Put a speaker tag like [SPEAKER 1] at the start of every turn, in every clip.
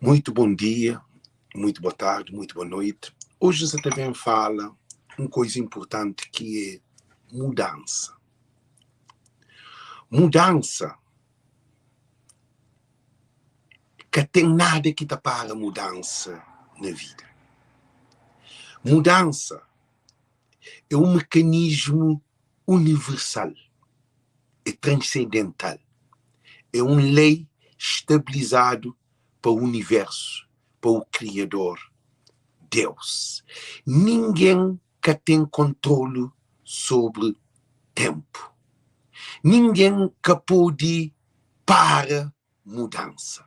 [SPEAKER 1] Muito bom dia, muito boa tarde, muito boa noite. Hoje você também fala uma coisa importante que é mudança. Mudança, que tem nada que te para mudança na vida. Mudança é um mecanismo universal, é transcendental, é uma lei estabilizado para o universo, para o Criador, Deus. Ninguém que tem controle sobre tempo. Ninguém que pode para mudança.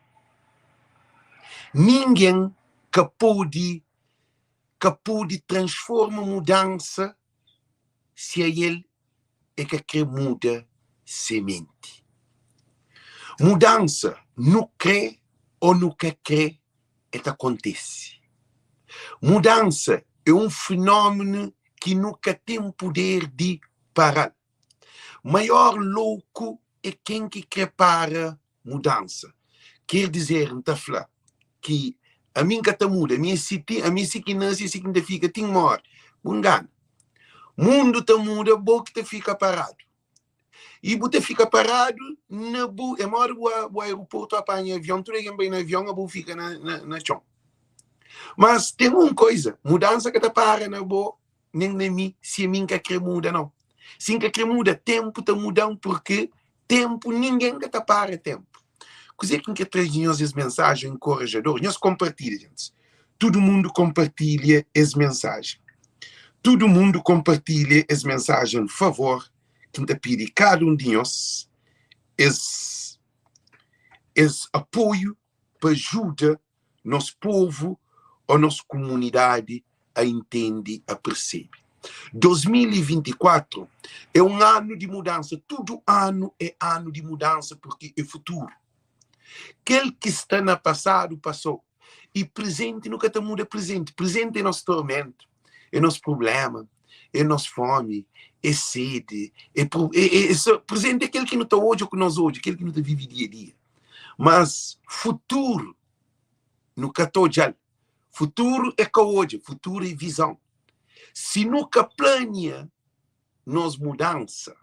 [SPEAKER 1] Ninguém que pode transformar mudança se ele é que quer mudar semente. Mudança não quer ou não quer, acontece. Mudança é um fenômeno que nunca tem poder de parar. Maior louco é quem que quer para mudança. Quer dizer, então, que a minha que muda, a minha siquinância significa que mora. Engano. Mundo te muda, boca te fica parado. E você fica parado, é mora o aeroporto, apanha avião, tudo que vem no avião, a boca fica na chão. Mas tem uma coisa, mudança que te para na boa, nem na mim, se a minha quer muda, não. Se a quer muda, tempo te muda, porque tempo, ninguém que te para tempo. Coisa que traz as mensagens encorajadoras, nós compartilhamos, gente. Todo mundo compartilha as mensagens. Todo mundo compartilha as mensagens, por favor, que te pede cada um de nós esse apoio para ajudar nosso povo ou nossa comunidade a entender, a perceber. 2024 é um ano de mudança. Todo ano é ano de mudança porque é futuro. Aquele que está no passado, passou. E presente nunca te muda presente. Presente é nosso tormento, é nosso problema, é nossa fome, é sede. Presente é aquele que não está hoje ou que nós hoje, aquele que não está vive dia a dia. Mas futuro nunca está já. Futuro é que hoje, futuro é visão. Se nunca planeia nós mudança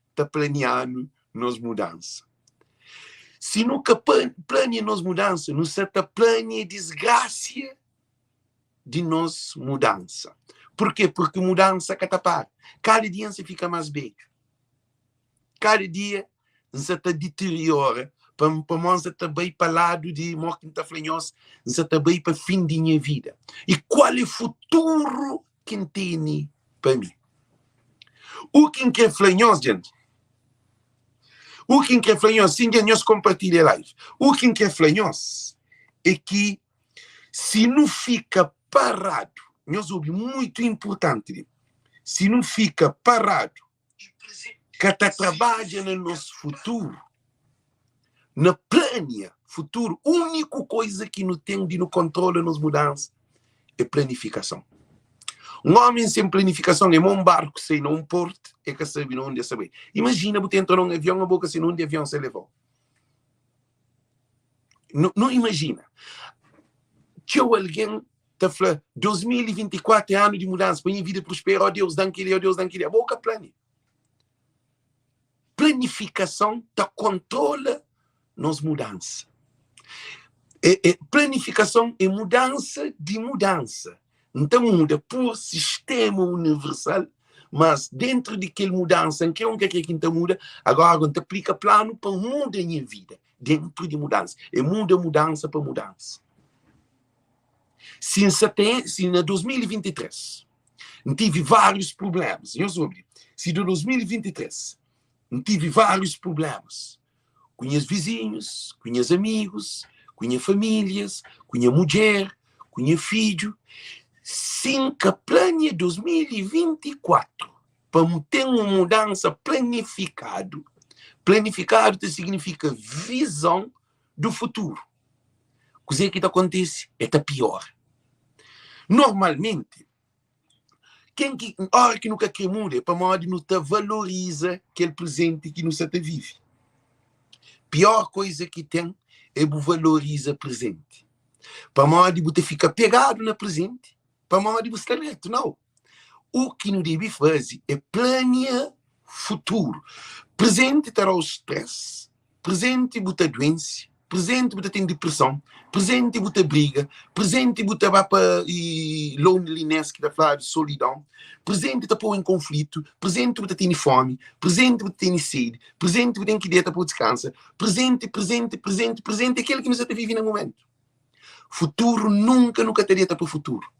[SPEAKER 1] está planeando nós mudança. Se nunca planeia nós mudança, não se planeia desgraça de nós mudança. Por quê? Porque mudança que para. Cada dia se fica mais bem. Cada dia se deteriora. Para nós está bem para o lado de morte está flanhosa, está bem para o fim de minha vida. E qual é o futuro que tem para mim? O que é flanhoso, gente? O que é flanhoso? Sim, nós compartilhamos a live. O que é flanhoso é que se não fica parado, nós ouvimos muito importante, se não fica parado, que está trabalhando no nosso futuro, na plania futuro, a única coisa que não tem de no controle nas mudanças é planificação. Um homem sem planificação é um barco sem um porto, é que sabe onde é saber. Imagina você entrar num avião, a boca sem onde o avião se levou. Não imagina. Tinha alguém que falou, 2024 é ano de mudança, para minha vida prospera, ó Deus, danquele, a boca plane. Planificação te controla nas mudanças. Planificação é mudança de mudança. Então muda por sistema universal, mas dentro daquela mudança, que é um que muda, agora te aplica plano para mudar a minha vida, dentro de mudança. É mudança para mudança. Se em 2023 tive vários problemas, se em 2023 tive vários problemas com os vizinhos, com os amigos, com as famílias, com a mulher, com o filho, sim que planeia 2024 para ter uma mudança planificado. Planificado significa visão do futuro. O que acontece é pior. Normalmente, a hora que nunca quer mudar, para modo não te valoriza aquele presente que não se te vive. Pior coisa que tem e valoriza presente. Para modo você fica pegado no presente, para modo você está reto, não. O que não deve fazer é planear futuro. Presente terá o stress, presente você doença, presente você tem depressão, presente você briga, presente você vai para loneliness, que está falando de solidão, presente você põe em conflito, presente você tem fome, presente você tem sede, presente você tem que dieta para descansar, presente, aquele que você vive no momento. Futuro nunca te dieta para o futuro.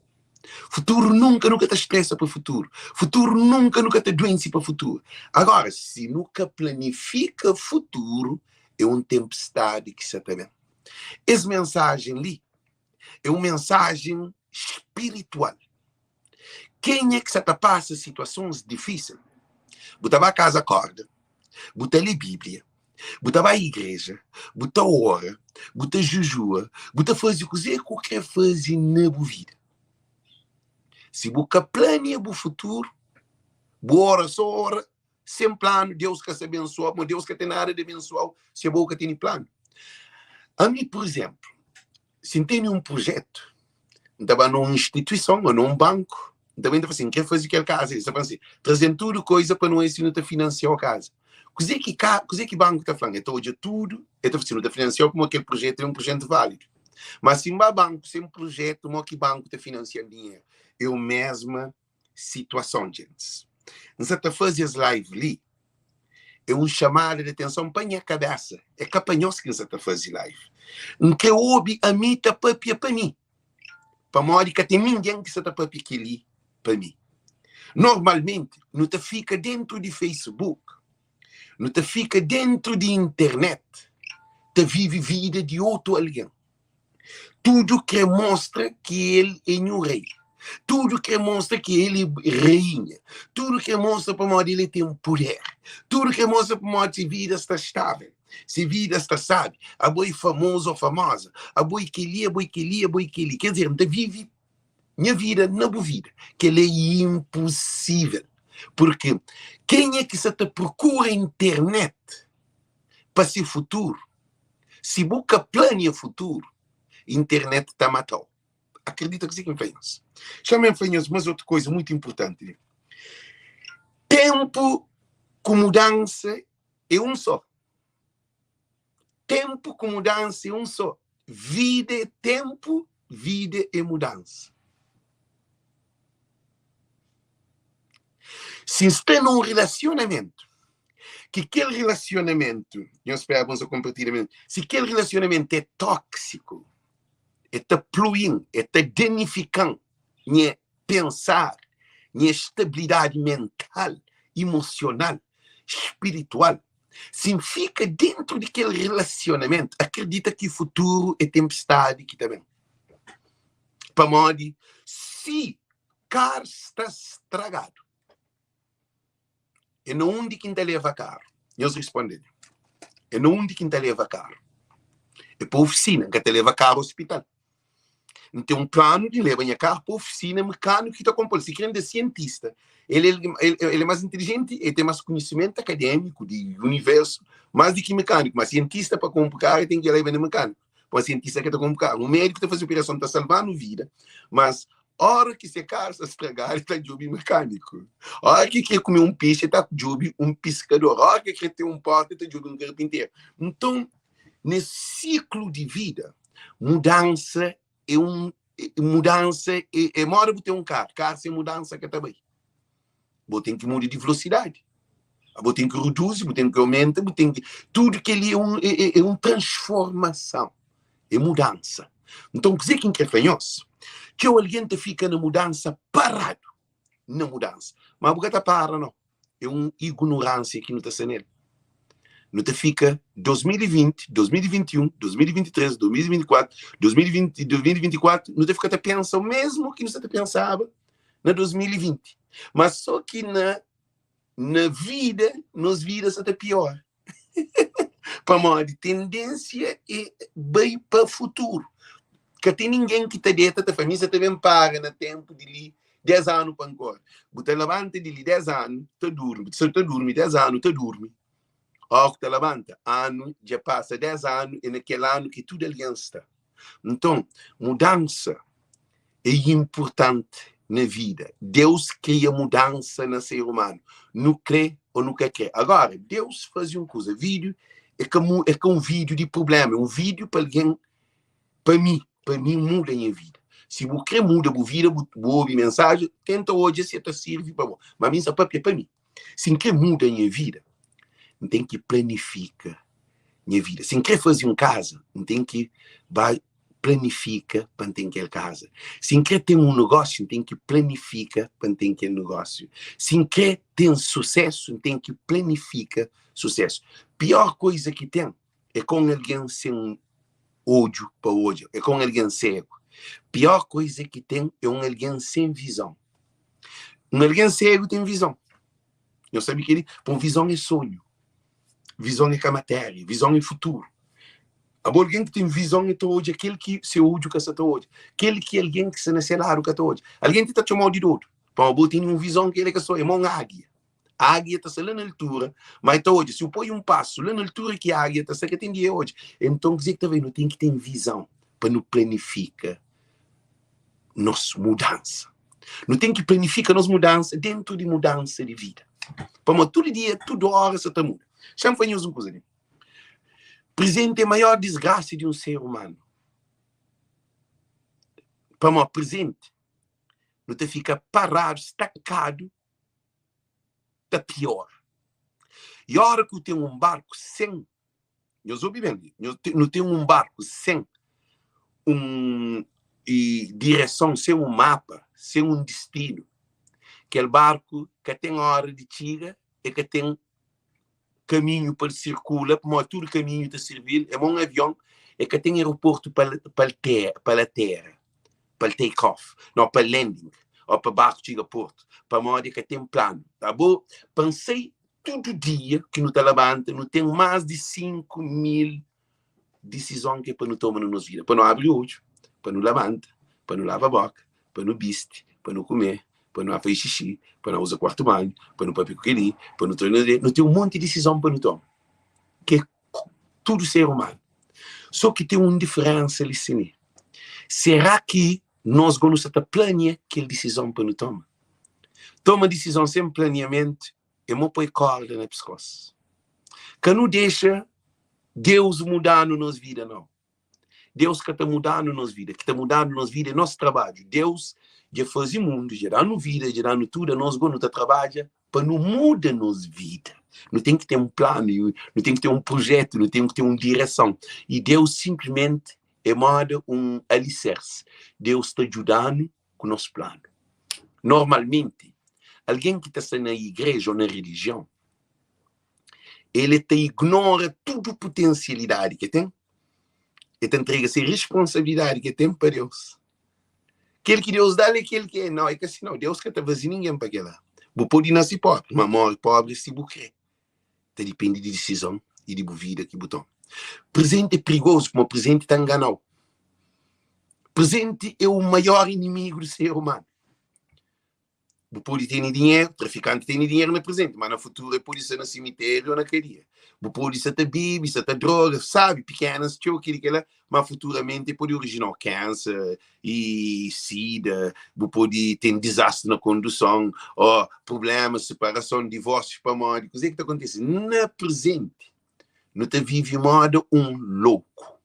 [SPEAKER 1] Futuro nunca te estressa para o futuro. Futuro nunca te doença para o futuro. Agora, se nunca planifica futuro, é uma tempestade que você está vendo. Essa mensagem ali é uma mensagem espiritual. Quem é que você passa situações difíceis? Você vai a casa, acorda. Você lê Bíblia. Você vai à igreja. Você ora. Você jejua. Você faz o que qualquer fazer na vida. Se você planeia o futuro, ora só ora, sem plano, Deus quer se abençoar, mas Deus quer ter nada de abençoar, se a boca tem plano. A mim, por exemplo, se tem um projeto, estava numa instituição ou num banco, também estava assim, quer fazer aquela casa, estava assim, trazendo tudo coisa para não ensinar a financiar a casa. Coisa que banco está falando? Então, hoje tudo, está ensinando a financiar como aquele projeto é um projeto válido. Mas se um banco, sem um projeto, como que banco está financiando dinheiro? É a mesma situação, gente. Você está fazendo as lives ali, é um chamado de atenção para a minha cabeça. É capanhoso que você está fazendo live. Não quer ouvir a mim, está papia para mim. Para modo que tem ninguém que está papia ali para mim. Normalmente, não te fica dentro de Facebook, não te fica dentro de internet, te vive vida de outro alguém. Tudo que mostra que ele é um rei. Tudo que mostra que ele é rainha. Tudo que mostra para modo ele tem um poder. Tudo que mostra para modo se vida está estável. Se vida está sabe. A boi famoso ou famosa. A boi que li, a boi que li, a boi que li. Quer dizer, não vive minha vida, na boa vida. Que ele é impossível. Porque quem é que se te procura internet para ser futuro? Se busca planeia futuro, internet está matando. Acredita que sim, influência. Chama influência, mas outra coisa muito importante. Tempo com mudança é um só. Tempo com mudança é um só. Vida é tempo, vida é mudança. Se está num relacionamento, que aquele relacionamento, nós esperávamos o compartilhamento, se aquele relacionamento é tóxico, está poluindo, está danificando minha pensar, minha estabilidade mental, emocional, espiritual. Se fica dentro daquele relacionamento, acredita que o futuro é tempestade que também. Para modo, se carro está estragado, é não onde quem te leva carro. Nós respondemos. É não onde quem te leva carro. É para a oficina que te leva carro ao hospital. Não tem um plano de levar minha carro para a oficina mecânico que está comprando. Se querem de cientista, ele é mais inteligente, ele tem mais conhecimento acadêmico de universo, mais do que mecânico. Mas cientista para comprar carro, ele tem que levar no mecânico. Para o cientista que está comprando carro. O médico está fazendo operação, está salvando vida. Mas a hora que esse carro está estragado, está de jogo mecânico. A hora que quer comer um peixe, está de jogo um piscador. A hora que quer ter um porta, está de jogo um carpinteiro. Então, nesse ciclo de vida, mudança é mudança é uma hora você ter um carro sem mudança que também. Você tem que mudar de velocidade. Você tem que reduzir, você tem que aumentar, você tem que... Tudo que ele é uma transformação. É mudança. Então, quer dizer que infanhoso, que alguém te fica na mudança parado. Na mudança. Mas você está parado, não. É uma ignorância que não está sendo nele. Não te fica 2020, 2021, 2023, 2024, 2020, 2024, não te fica até pensar o mesmo que você pensava na 2020. Mas só que na vida, nas vidas até pior. Para uma tendência é bem para o futuro. Que tem ninguém que te deita, a família te vem paga no tempo de ali 10 anos para agora. Você levanta de ali 10 anos, você dorme. Se você dorme 10 anos, você dorme. Ó, que levanta, ano, já passa 10 anos, e naquele ano que tudo aliança está. Então, mudança é importante na vida. Deus cria mudança no ser humano. Não crê ou nunca quer. Agora, Deus fazia uma coisa. Vídeo é como um vídeo de problema. Um vídeo para alguém, para mim muda a minha vida. Se você quer mudar a vida, boa mensagem, tenta hoje se te serve para você. Mas a minha é para mim. Se quer mudar a minha vida, tem que planificar minha vida. Se quer fazer uma casa, tem que planifica para ter aquela casa. Se quer ter um negócio, tem que planifica para ter aquele negócio. Se quer ter sucesso, tem que planifica sucesso. Pior coisa que tem é com alguém sem ódio para ódio, é com alguém cego. Pior coisa que tem é alguém sem visão. Alguém cego tem visão. Eu sabia que ele, com visão é sonho. Visão é com a matéria, visão é futuro. Alguém que tem visão é hoje, aquele que se ódio que está hoje. Aquele que é alguém que se nasce lá que está hoje. Alguém que está chamando de doido. Para o tem uma visão que ele que só é uma águia. A águia está lá na altura, mas está hoje. Se eu põe um passo lá na altura que a águia está, se que tem dia hoje. Então, quer dizer que também não tem que ter visão para não planificar nossa mudança. Não tem que planificar nossa mudança dentro de mudança de vida. Para todo dia, toda hora, você está muda. Chama para nós uma coisa ali. Presente é a maior desgraça de um ser humano. Para o presente, não te fica parado, estacado, está pior. E a hora que eu tenho um barco sem, eu sou vivendo, não tenho um barco sem direção, sem um mapa, sem um destino. Aquele barco que tem hora de tira e que tem caminho para circular, como todo caminho de servir, é um avião, é que tem aeroporto para a terra, para take-off, não para landing, ou para barco chega a porto, para modo que tem plano, tá bom? Pensei todo dia que não te levanta, não tem mais de 5.000 decisões que para não tomar na nossa vida, para não abrir o olho, para não levanta, para não lavar a boca, para não viste, para não comer, para não fazer xixi, para não usar quarto banho, para não papiar coquelinho, para não treinar, não tem um monte de decisão para não tomar. Que é tudo ser humano. Só que tem uma diferença ali, sim. Será que nós vamos planear aquela decisão para não tomar? Toma decisão sem planeamento, é uma põe corda na pescoço. Que não deixa Deus mudar na nossa vida, não. Deus que está mudando na nossa vida, que está mudando na nossa vida é nosso trabalho. Deus já faz o mundo, gerando vida, gerando tudo, nós vamos trabalhar para não mudar a nossa vida. Não tem que ter um plano, não tem que ter um projeto, não tem que ter uma direção. E Deus simplesmente manda um alicerce. Deus está ajudando com o nosso plano. Normalmente, alguém que está na igreja ou na religião, ele te ignora toda a potencialidade que tem. Ele te entrega essa responsabilidade que tem para Deus. Aquele que Deus dá é aquele que é. Não, é que assim, não. Deus que está fazendo ninguém para aquela. Você pode nascer pobre, mas morre pobre se você quer. Depende de decisão e de vida que você toma. Presente é perigoso, como o presente está enganado. Presente é o maior inimigo do ser humano. Você pode ter dinheiro, traficante tem dinheiro no presente, mas no futuro pode ser no cemitério ou na cadeia. Você pode ser bebida, ser droga, sabe, pequenas, mas futuramente pode originar câncer e sida, você pode ter desastre na condução, ou problemas, separação, divórcio, para morte. O que está acontecendo? No presente, não te vive modo um louco.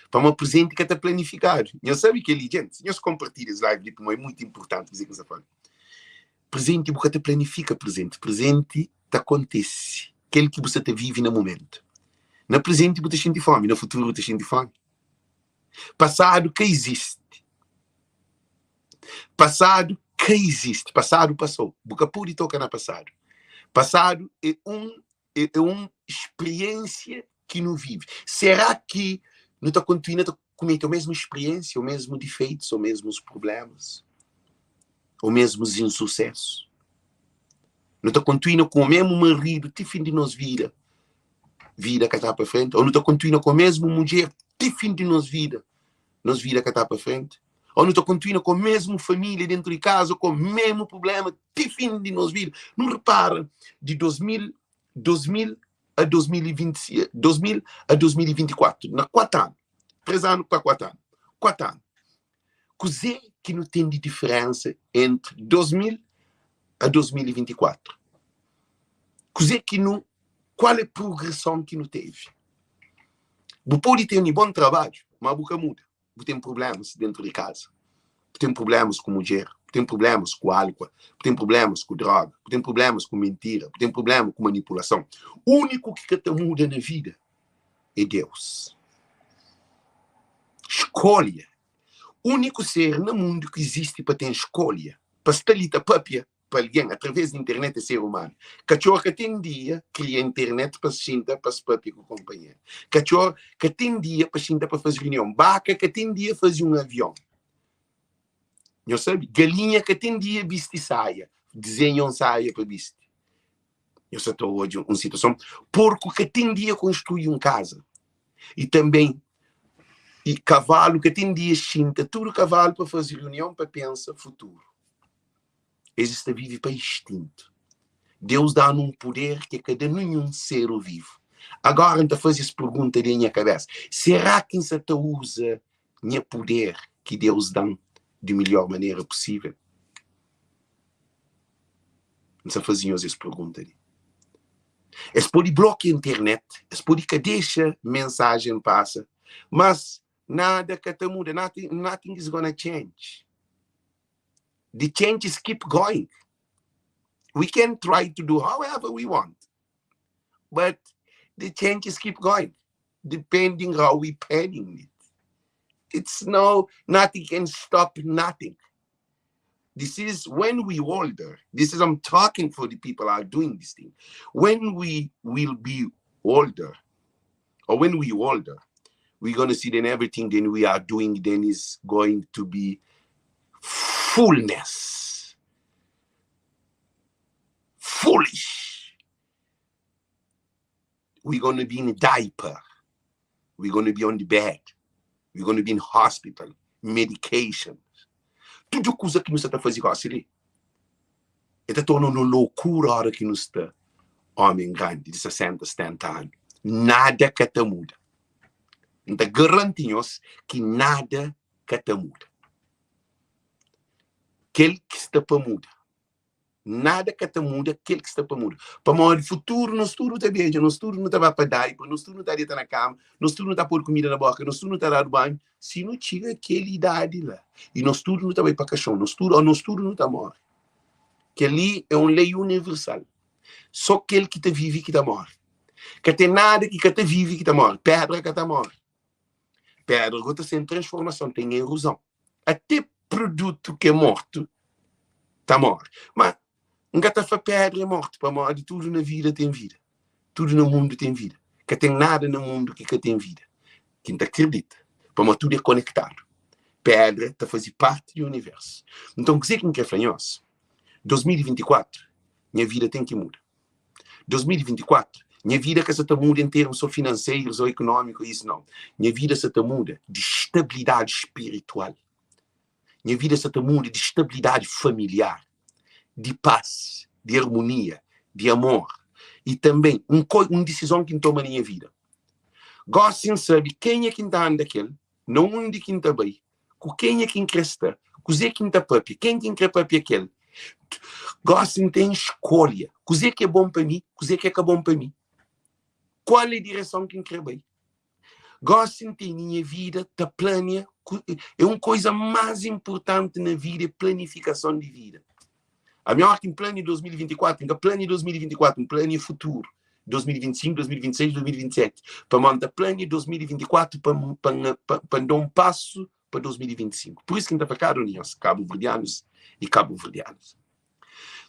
[SPEAKER 1] Para um presente que está planificado. Eu sabe que ele, gente, eu compartilho as lives, é muito importante dizer que você fala. Presente, você te planifica presente. Presente, te acontece. Aquele que você te vive no momento. No presente, você sente fome. No futuro, você sente fome. Passado, que existe. Passado, que existe. Passado, passou. Você pode tocar no passado. Passado é uma experiência que não vive. Será que não está continuando a cometer a mesma experiência, os mesmos defeitos, os mesmos problemas? Ou mesmo insucesso. Não está continuando com o mesmo marido, te fim de nós vida que está para frente. Ou não está continuando com a mesma mulher, te fim de nós vida que está para frente. Ou não está continuando com a mesma família dentro de casa, com o mesmo problema, te fim de nós vida. Não repara, de 2000 a 2020, 2000 a 2024, na 4 anos. 3 anos para 4 anos. 4 anos. Cos'è que não tem de diferença entre 2000 a 2024? Cos'è que não... Qual é a progressão que não teve? Você pode ter um bom trabalho, mas você muda. Você tem problemas dentro de casa. Você tem problemas com mulher. Você tem problemas com álcool. Você tem problemas com droga. Você tem problemas com mentira. Você tem problemas com manipulação. O único que te muda na vida é Deus. Escolha. O único ser no mundo que existe para ter escolha. Para estar ali própria para alguém, através da internet, é ser humano. Cachorro que tem dia, cria internet para se sentar para se próprio com o companheiro. Cachorro que tem dia para se sentar para fazer reunião. Vaca que tem dia fazer um avião. Não sabe? Galinha que tem dia veste saia. Desenham saia para vestir. Eu só estou hoje uma situação. Porco que tem dia construir uma casa. E também e cavalo que tem dia sinta tudo cavalo para fazer reunião para pensar futuro. Existe vive para instinto. Deus dá um poder que cada nenhum ser vivo. Agora, então, faz essa pergunta na minha cabeça. Será que você usa o poder que Deus dá de melhor maneira possível? Você fazia essa pergunta ali. Eles podem bloquear a internet, eles podem que deixa mensagem passa, mas nada que te muda, nothing is gonna change. The changes keep going. We can try to do however we want, but the changes keep going, depending how we planning it. It's nothing can stop nothing. This is when we older. This is, I'm talking for the people who are doing this thing. When we will be older, or when we older, we're going to see then everything then we are doing then is going to be fullness. Foolish. We're going to be in a diaper. We're going to be on the bed. We're going to be in hospital. Medication. Tudo coisa que nos está fazendo assim. Está tornando uma loucura a hora que nos está homem grande de 60, 70 anos. Nada que te muda. Então garantimos que nada que te muda. Aquele que está para mudar. Nada que te muda, aquele que está para mudar. Para o futuro, nós tudo está bem, nós tudo não está para dar, nós tudo não está dentro na cama, nós tudo não está por comida na boca, nós tudo não está dando banho, se não chega aquela idade lá. E nós tudo não está para caixão, nós tudo não está morre. Que ali é uma lei universal. Só aquele que te vive que está morre. Que tem nada que te vive que está morre. Pedra que está morre. Pedra que está sem transformação, tem erosão. Até produto que é morto, está morto. Mas um gato foi pedra é morto. Para morrer, tudo na vida tem vida. Tudo no mundo tem vida. Que tem nada no mundo que tem vida. Quem te acredita. Para morrer, tudo é conectado. Pedra está fazendo parte do universo. Então, o que é que quer falar? 2024, minha vida tem que mudar. 2024, minha vida que se muda em termos ou financeiros ou econômicos, isso não. Minha vida se muda de estabilidade espiritual. Minha vida se muda de estabilidade familiar, de paz, de harmonia, de amor. E também uma decisão que toma na minha vida. Gosto de saber quem é que está andando aquele, não onde quem está bem, com quem é quem cresta, com quem é quem está próprio, quem quer próprio aquele. Gosto de ter escolha. O que é bom para mim, o que é bom para mim. Qual é a direção que eu quero bem? Gosto de ter minha vida, da plania. É uma coisa mais importante na vida, é planificação de vida. A minha ordem plano de 2024, um plano de 2024, um plano de futuro. 2025, 2026, 2027. Para mandar plano de 2024 para dar um passo para 2025. Por isso que a gente está para cá, cabo-verdianos e cabo-verdianos.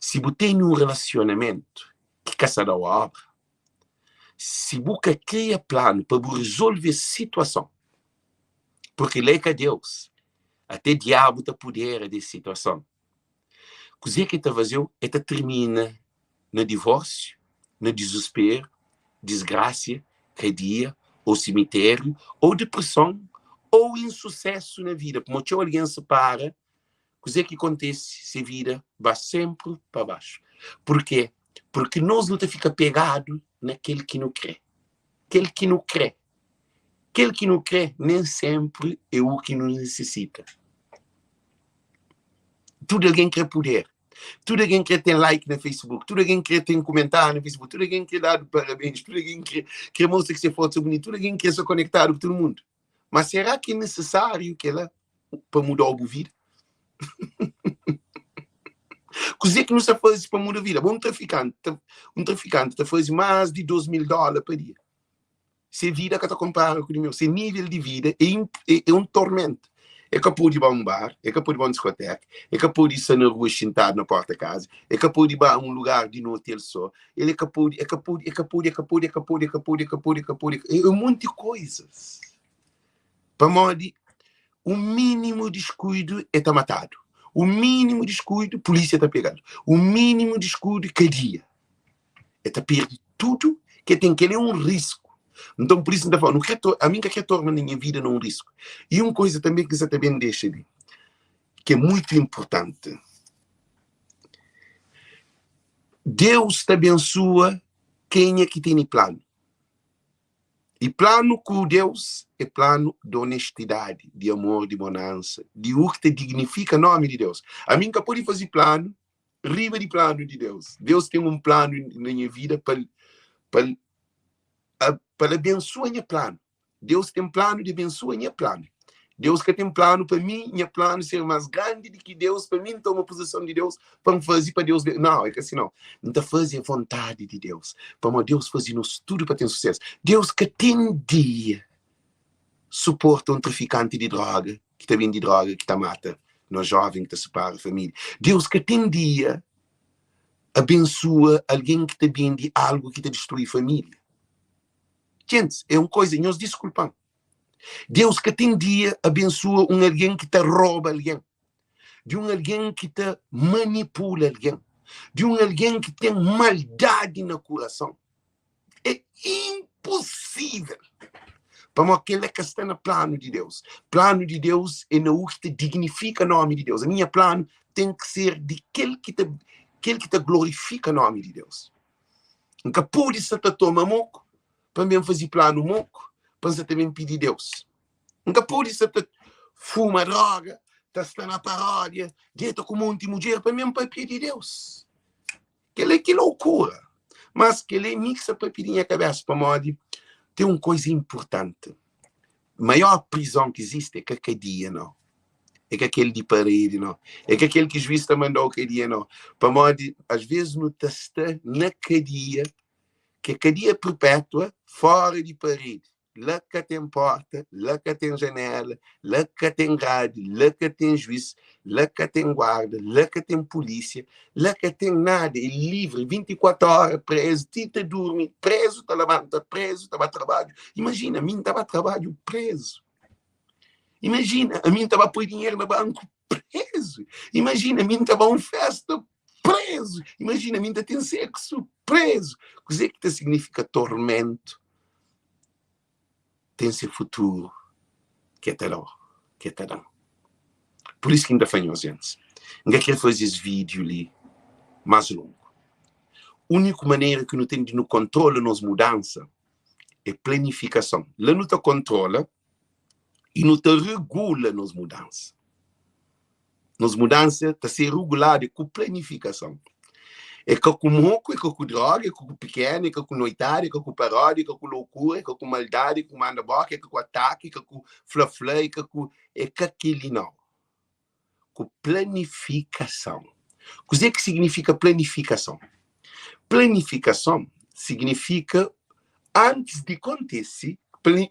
[SPEAKER 1] Se você tem um relacionamento que caça da obra, se você cria plano para resolver a situação, porque lei que Deus, até diabo tem poder de situação. O que está fazendo é que termina no divórcio, no desespero, desgraça, cadeia, ou cemitério, ou depressão, ou insucesso na vida. Como alguém se para, o que acontece se a vida vai sempre para baixo. Por quê? Porque nós não fica pegado naquele que não crê. Aquele que não crê. Aquele que não crê nem sempre é o que não necessita. Tudo alguém quer poder. Tudo alguém quer ter like no Facebook. Tudo alguém quer ter comentário no Facebook. Tudo alguém quer dar parabéns. Tudo alguém quer mostrar que você foto bonito. Tudo alguém quer se conectar com todo mundo. Mas será que é necessário que ela para mudar a vida? Coisa que não se faz para mudar a vida. Um traficante está fazendo mais de $2.000 por dia. Se vida que está comparando com o meu, se nível de vida é um tormento. É capaz de ir a um bar, é capaz de ir a uma discoteca, é capaz de ir na rua sentado na porta da casa, é capaz de ir a um lugar de no hotel só, ele é capaz de um monte de coisas. Para modo, o mínimo descuido é matado. O mínimo descuido, polícia está pegando. O mínimo descuido, cadeia. É perder tudo que tem que é um risco. Então, por isso, a mim que torna a minha vida num risco. E uma coisa também que você também deixa ali, que é muito importante. Deus te abençoa quem é que tem plano. E plano com Deus é plano de honestidade, de amor, de bonança, de o que te dignifica o nome de Deus. A mim que pode fazer plano, riba de plano de Deus. Deus tem um plano na minha vida para abençoar meu plano. Deus tem plano de abençoar meu plano. Deus que tem plano para mim, meu plano ser mais grande do que Deus, para mim toma a posição de Deus, para fazer para Deus. Não, é que assim não. Não está fazendo a vontade de Deus. Para Deus fazer tudo para ter sucesso. Deus que tem dia suporta um traficante de droga, que está vindo de droga, que está mata, no jovem que está separa a família. Deus que tem dia abençoa alguém que está vindo de algo que está destruir a família. Gente, é uma coisa, nós desculpamos. Deus que tem dia abençoa alguém que te rouba alguém, de alguém que te manipula alguém, de alguém que tem maldade no coração. É impossível para aquele que está no plano de Deus. Plano de Deus é no que te dignifica o nome de Deus. A minha plano tem que ser de aquele que te glorifica o nome de Deus. Nunca pode ser te tomar moco, para mim fazer plano moco, para você também pedir Deus. Nunca pode ser te fuma droga, está na paródia, dieta com um monte de mulher, para mim para pedir Deus. Que loucura. Mas que ele mixa para pedir a cabeça, para modo, tem uma coisa importante. A maior prisão que existe é que a cadeia, não. É que aquele de parede, não. É que aquele que o juiz está mandando a cadeia, não. Para modo, às vezes, no testa na cadeia, que a cadeia perpétua, fora de parede. Lá que tem porta, lá que tem janela, lá que tem grade, lá que tem juiz, lá que tem guarda, lá que tem polícia, lá que tem nada, é livre, 24 horas preso, tita dorme, preso, está levanta, preso, estava a trabalho. Imagina, a mim estava a trabalho preso. Imagina, a mim estava a pôr dinheiro no banco preso. Imagina, a mim estava a uma festa preso. Imagina, a mim tem sexo preso. O que significa tormento? Tem seu futuro, que é terão, que é terão. Por isso que ainda fanhou, gente. Ainda quero fazer esse vídeo ali, mais longo. A única maneira que não tem de nos controlar nas mudanças é planificação. Lá não te controla e não te regula nas mudanças. Nas mudanças, está ser regulado com planificação. É que com moco, é que com droga, é que com pequeno, é que com noitada, é que com paródia, é que com loucura, é que com maldade, é que com manda-boca, é que com ataque, é que com fla-fla, é que aquele não. Com planificação. O que significa planificação? Planificação significa, antes de acontecer,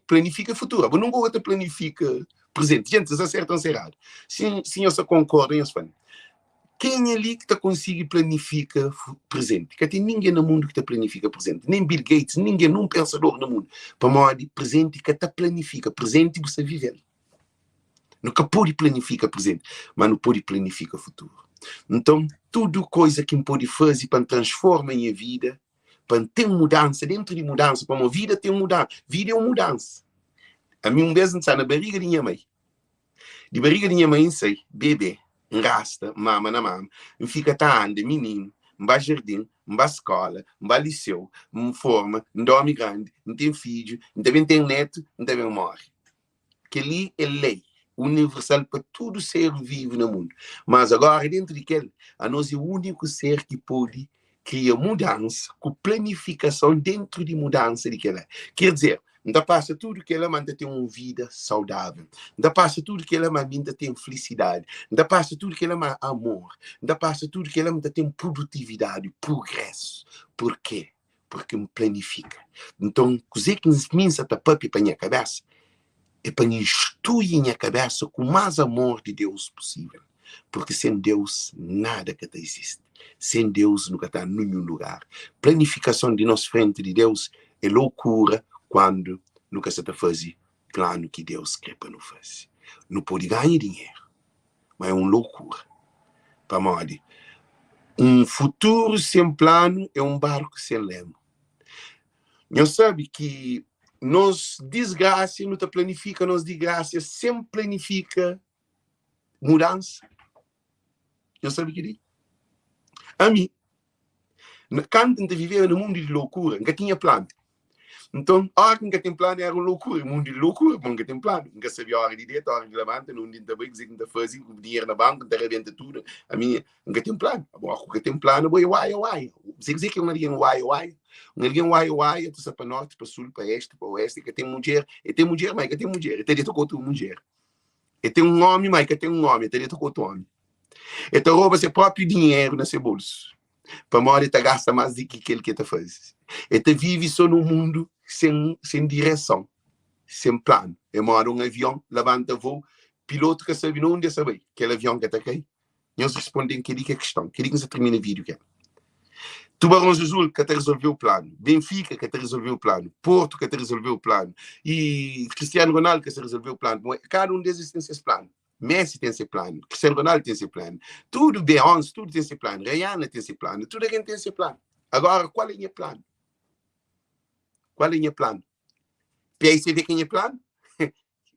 [SPEAKER 1] planifica futuro. Mas não vou planifica presente. Gente, vocês acertam errado. Sim, eu só concordo, eu sou quem é ali que te consegue planifica presente? Que tem ninguém no mundo que te planifica presente. Nem Bill Gates, ninguém, nenhum pensador no mundo. Para modo presente que te planifica. Presente você viver. Nunca pode planificar presente, mas não pode planificar futuro. Então, tudo coisa que pode fazer para transformar a minha vida, para ter mudança, dentro de mudança, para uma vida tem mudança. Vida é uma mudança. A mim um vez está na barriga de minha mãe. De barriga de minha mãe, sei, bebê. Gasta, mama na mama, fica tarde, menino, vai jardim, vai escola, vai liceu, forma, dorme grande, não tem filho, não tem internet, não tem morre. Que ali é lei universal para todo ser vivo no mundo. Mas agora, dentro daquele, a nós é o único ser que pode criar mudança, com planificação dentro de mudança daquela. Quer dizer, ainda passa tudo que ela manda ter uma vida saudável. Ainda passa tudo que ela manda ter felicidade. Ainda passa tudo que ela manda amor. Ainda passa tudo que ela manda ter produtividade, progresso. Por quê? Porque me planifica. Então, coisa que me está para a minha cabeça, é para instituir minha cabeça com o mais amor de Deus possível. Porque sem Deus, nada que existe. Sem Deus, nunca está em nenhum lugar. Planificação de nossa frente de Deus é loucura quando nunca se está fazendo plano que Deus quer para não fazer. Não pode ganhar dinheiro, mas é uma loucura. Para morrer. Um futuro sem plano é um barco sem leme. Eu sabe que nós desgraça, não planifica, nós desgraça, sempre planifica mudança. Eu sabe o que diz? A mim, quando a gente vivia no mundo de loucura, nunca tinha plano. Então, a hora que nunca tem plano era uma loucura, mundo de loucura, mas nunca tem plano. Nunca sabia a hora de dentro, a hora de levanta, não tinha também, que não fazia, com dinheiro na banca, não arrebenta tudo. A minha, nunca tem plano. Agora, nunca tem plano, eu uai. Você dizer que eu não tinha uai. Não tinha uai, tu sabe para norte, para sul, para este, para oeste, que tem mulher, mas que tem mulher, e tem dentro com mulher. E tem um homem, mas que tem um homem, e tem dentro com outro homem. E tu rouba seu próprio dinheiro nesse bolso. Para morrer, tu gasta mais do que ele que tu faz. E tu vive só num mundo sem direção, sem plano. E mora um avião, levanta voo, piloto que sabe onde sabe, aquele avião que está aqui. Nós respondemos que é questão, que se termina o vídeo. Tubarões Azul, que até resolveu o plano. Benfica, que até resolveu o plano. Porto, que até resolveu o plano. E Cristiano Ronaldo, que até resolveu o plano. Cada um deles tem esse plano. Messi tem esse plano. Cristiano Ronaldo tem esse plano. Tudo Beyoncé, tudo tem esse plano. Rihanna tem esse plano. Tudo alguém tem esse plano. Agora, qual é o plano? Qual é o plano? PICD quem é plano?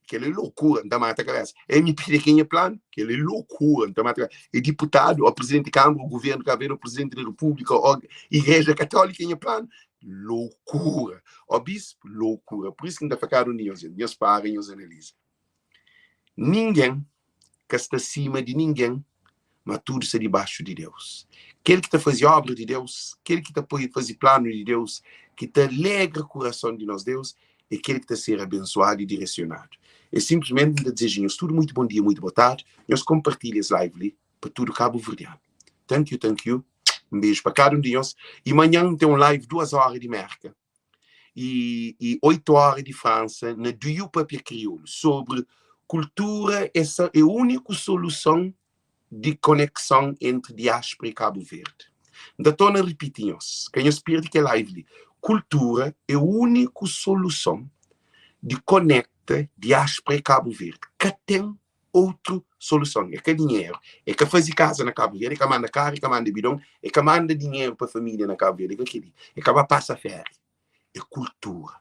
[SPEAKER 1] Aquela loucura, não mata a cabeça. MP quem é plano? Aquela loucura, não mata a cabeça. E deputado, o presidente de Câmara, o governo de Cabo, o presidente da República, a Igreja Católica quem é plano? Loucura. O bispo, loucura. Por isso que ainda ficaram nisso, meus pais e os analisam. Ninguém que está acima de ninguém, mas tudo está debaixo de Deus. Aquele que está fazendo obra de Deus, aquele que está fazendo plano de Deus, que está alegra o coração de nós, Deus, é aquele que está a ser abençoado e direcionado. É simplesmente desejo tudo muito bom dia, muito boa tarde. Nós compartilhamos live para tudo Cabo Verdeano. Thank you. Um beijo para cada um de nós. E amanhã tem um live 2 horas de Merca e 8 horas de França na Duyu Papier Crioulo sobre cultura. Essa é a única solução de conexão entre diáspora e Cabo Verde. Então, estou a repetir, quem espera que é live, cultura é a única solução de conectar diáspora e Cabo Verde. Que tem outra solução. É que dinheiro. É que fazer casa na Cabo Verde, é que manda carro, é que manda bidão, é que manda dinheiro para a família na Cabo Verde, é que vai passar férias. É cultura.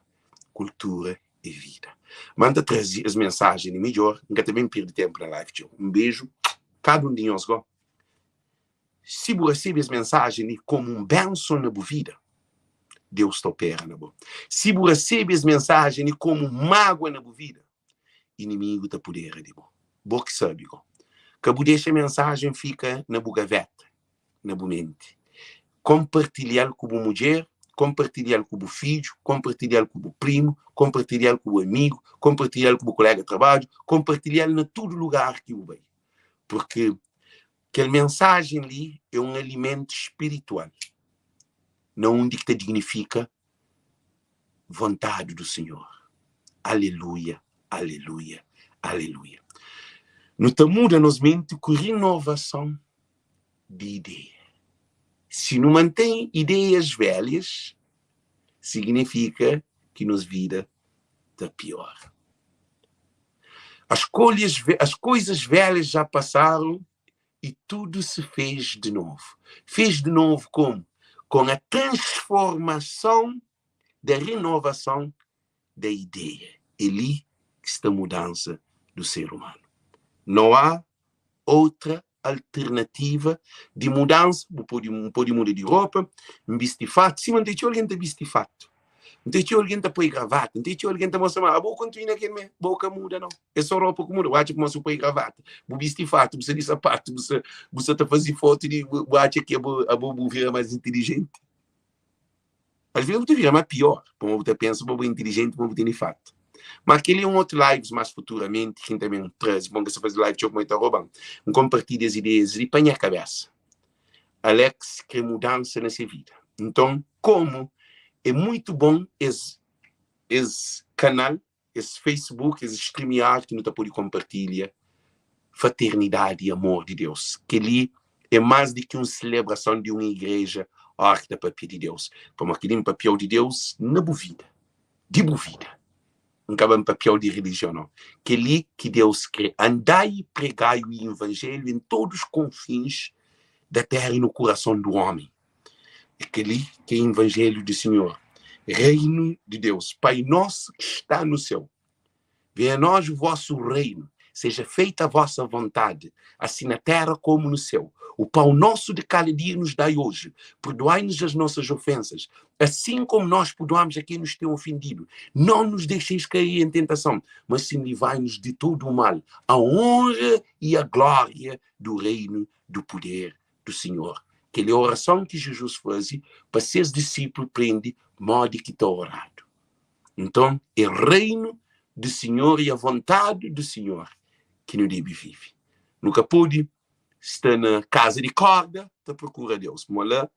[SPEAKER 1] Cultura é vida. Manda trazer as mensagens melhor, nunca também perde tempo na live. Tio. Um beijo. Cada um de nós. Se você recebe as mensagens como um benção na sua vida, Deus te opera na boa. Se você recebe as mensagens como mágoa na sua vida, inimigo da poder de boa. Boa que sabe, que você deixa a mensagem fica na sua gaveta, na sua mente. Compartilhar com a mulher, compartilhar com o filho, compartilhar com o primo, compartilhar com o amigo, compartilhar com o colega de trabalho, compartilhar em todo lugar que o vai. Porque aquela mensagem ali é um alimento espiritual. Não que te dignifica vontade do Senhor. Aleluia, aleluia, aleluia. Não te muda nos mente com renovação de ideia. Se não mantém ideias velhas, significa que nos vida está pior. As coisas velhas já passaram e tudo se fez de novo. Fez de novo como? Com a transformação da renovação da ideia. É ali que está a mudança do ser humano. Não há outra alternativa de mudança, pode mudar de roupa, vestir fato, se não tem alguém que vestir fato. Não tem alguém que põe gravata, não tem alguém que mostra, mas vou continuar aqui, boca muda, não. É só roupa que muda, eu acho que você põe gravata, vou vestir fato, você de sapato, você tá fazendo foto e eu acho que vou virar mais inteligente. Às vezes eu vira mais pior, como você pensa, vou inteligente, vou ter fato. Mas aquele é um outro live mais futuramente, que também traz, bom que você faz live, eu muito roubando, compartilha as ideias e põe a cabeça. Alex quer mudança nessa vida. Então, como é muito bom esse canal, esse Facebook, esse streaming que não está por compartilhar fraternidade e amor de Deus. Que ali é mais do que uma celebração de uma igreja arte da papel de Deus. Como aquele papel de Deus na boa vida. De boa vida. Não cabe um papel de religião, não. Que ali que Deus quer. Andai e pregai o evangelho em todos os confins da terra e no coração do homem. Aquele que é o evangelho do Senhor. Reino de Deus. Pai nosso que está no céu. Venha a nós o vosso reino. Seja feita a vossa vontade, assim na terra como no céu. O pão nosso de cada dia nos dai hoje. Perdoai-nos as nossas ofensas, assim como nós perdoamos a quem nos tem ofendido. Não nos deixeis cair em tentação, mas sim livrai-nos de todo o mal. A honra e a glória do reino, do poder do Senhor. Aquela oração que Jesus fazia para seus discípulos, prende modo que está orado. Então, é reino do Senhor e a vontade do Senhor que no dia vive. Nunca pude estar na casa de corda, está procura Deus. Mas lá,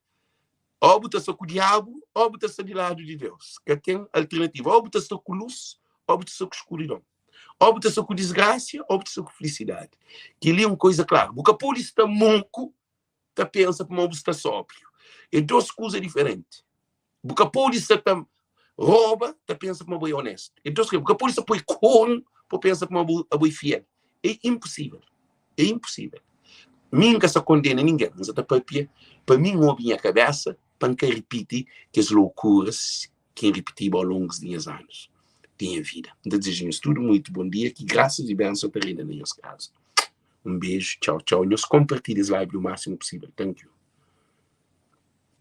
[SPEAKER 1] ou está com o diabo, ou está de lado de Deus. Que tem alternativa. Ou está com luz, ou está com escuridão. Ou está com desgraça, ou está com felicidade. Que ali é uma coisa clara. Nunca pude estar manco, está pensa como está sóbrio. É duas coisas diferentes. Nunca pude estar rouba, está pensa como é honesto. Então, nunca pude estar põe corno, para pensar como é fiel. É impossível. É impossível. Nunca se condena ninguém. Mas até para mim, não vinha a cabeça para que repetir que as loucuras que repetiu ao longo dos anos. Tinha vida. Então, desejamos tudo muito bom dia. Que graças e bênçãos terem nos casos. Um beijo. Tchau, tchau. Nós compartilhamos live o máximo possível. Thank you.